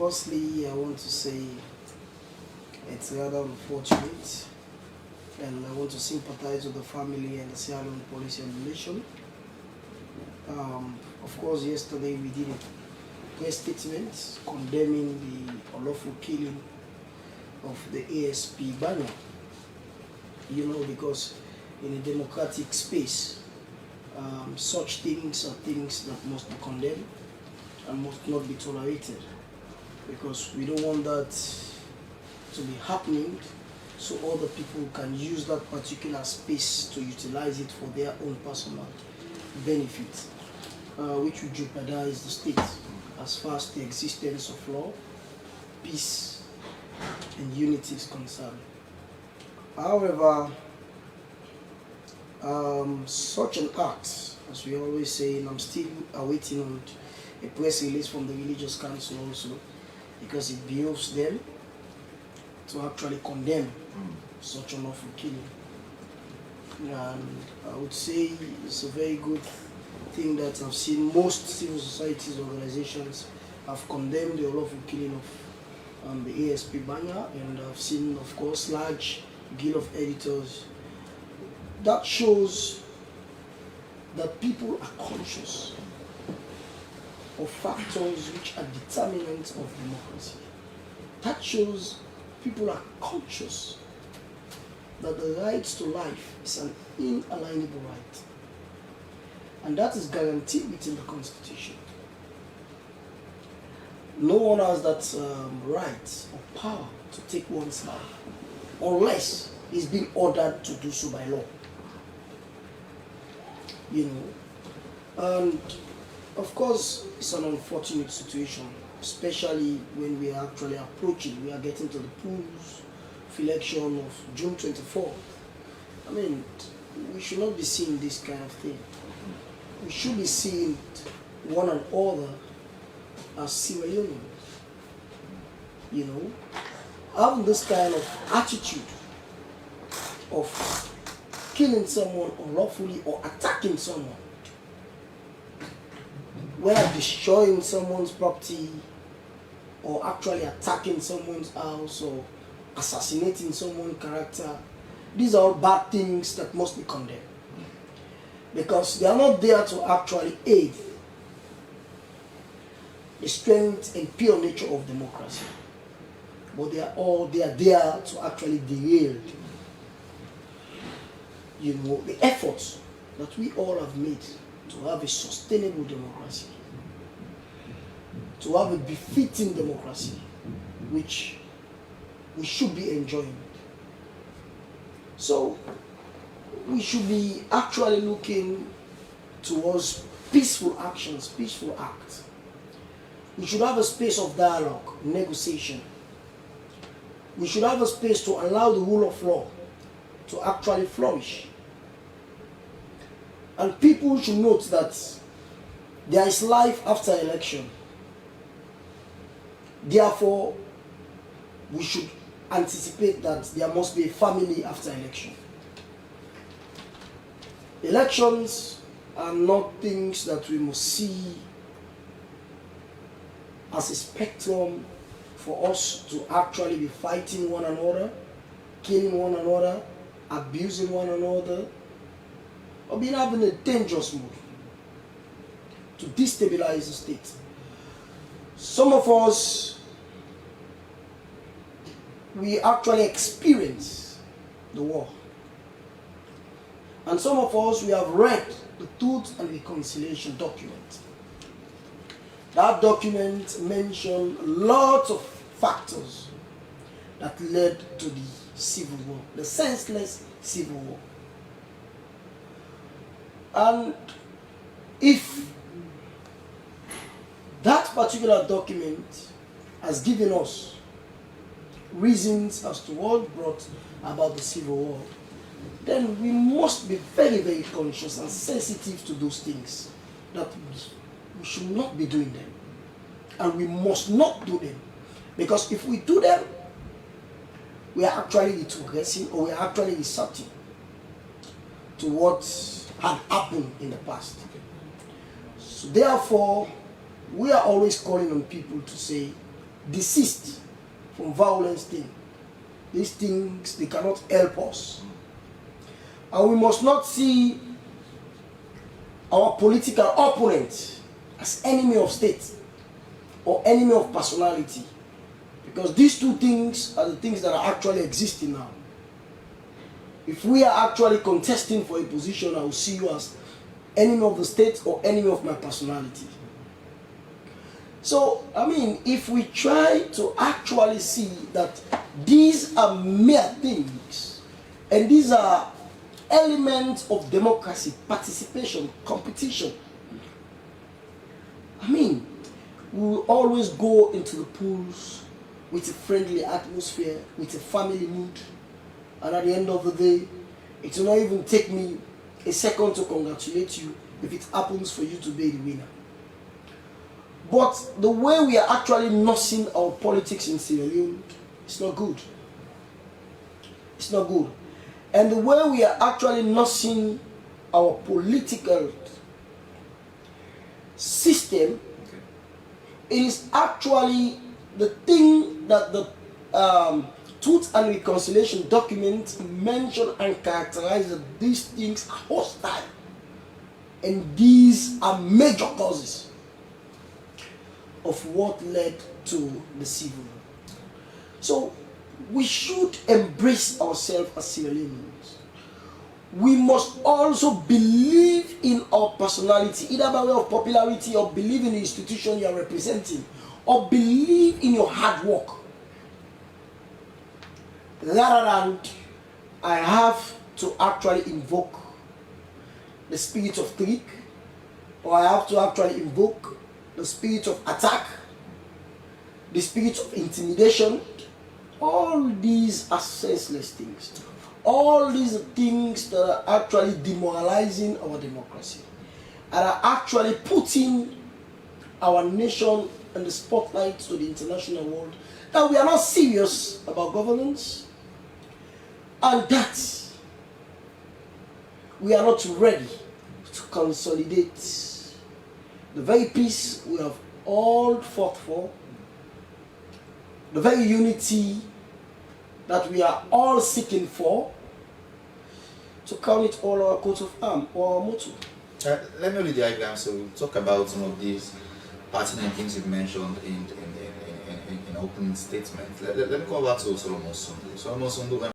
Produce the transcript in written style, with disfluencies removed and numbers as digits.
Firstly, I want to say it's rather unfortunate, and I want to sympathize with the family and the Sierra Leone Police and Relation. Of course, yesterday we did a press statement condemning the unlawful killing of the ASP Banya. Because in a democratic space, such things are things that must be condemned and must not be tolerated, because we don't want that to be happening so other people can use that particular space to utilize it for their own personal benefit, which would jeopardize the state as far as the existence of law, peace, and unity is concerned. However, such an act, as we always say, and I'm still awaiting on a press release from the Religious Council also, because it behoves them to actually condemn such an awful killing. And I would say it's a very good thing that I've seen most civil society organizations have condemned the unlawful killing of the ASP Banya, and I've seen, of course, large guild of editors. That shows that people are conscious of factors which are determinants of democracy. That shows people are conscious that the right to life is an inalienable right, and that is guaranteed within the Constitution. No one has that right or power to take one's life unless it's being ordered to do so by law. And of course, it's an unfortunate situation, especially when we are actually approaching, we are getting to the polls of election of June 24th. I mean, we should not be seeing this kind of thing. We should be seeing one another as civilians. Having this kind of attitude of killing someone unlawfully or attacking someone, whether destroying someone's property or actually attacking someone's house or assassinating someone's character, these are all bad things that must be condemned, because they are not there to actually aid the strength and pure nature of democracy, but they are there to actually derail the efforts that we all have made to have a sustainable democracy, to have a befitting democracy, which we should be enjoying. So we should be actually looking towards peaceful actions, peaceful acts. We should have a space of dialogue, negotiation. We should have a space to allow the rule of law to actually flourish. And people should note that there is life after election. Therefore, we should anticipate that there must be a family after election. Elections are not things that we must see as a spectrum for us to actually be fighting one another, killing one another, abusing one another, or being having a dangerous mood to destabilize the state. Some of us, we actually experience the war. And some of us, we have read the Truth and Reconciliation document. That document mentioned lots of factors that led to the civil war, the senseless civil war. And if that particular document has given us reasons as to what brought about the civil war, then we must be very, very conscious and sensitive to those things, that we should not be doing them. And we must not do them. Because if we do them, we are actually retrogressing, or we are actually resorting to what had happened in the past. So therefore, we are always calling on people to say, desist from violence thing. These things, they cannot help us. And we must not see our political opponent as enemy of state or enemy of personality. Because these two things are the things that are actually existing now. If we are actually contesting for a position, I will see you as enemy of the state or enemy of my personality. So, I mean, if we try to actually see that these are mere things, and these are elements of democracy, participation, competition, I mean, we will always go into the pools with a friendly atmosphere, with a family mood, and at the end of the day, it will not even take me a second to congratulate you if it happens for you to be the winner. But the way we are actually nursing our politics in Sierra Leone, it's not good. It's not good. And the way we are actually nursing our political system, it is actually the thing that the Truth and Reconciliation document mention and characterize that these things are hostile. And these are major causes of what led to the civil war. So we should embrace ourselves as Sierra Leoneans. We must also believe in our personality, either by way of popularity or believe in the institution you are representing, or believe in your hard work. Rather than I have to actually invoke the spirit of threat, or I have to actually invoke the spirit of attack, the spirit of intimidation. All these are senseless things. All these things that are actually demoralizing our democracy and are actually putting our nation in the spotlight to the international world that we are not serious about governance, and that we are not ready to consolidate the very peace we have all fought for, the very unity that we are all seeking for, to count it all our coat of arms or our motto. Let me read the diagram so we'll talk about some of these pertinent things you've mentioned in opening statements. Let me go back to Solomon Sundu. Solomon Sundu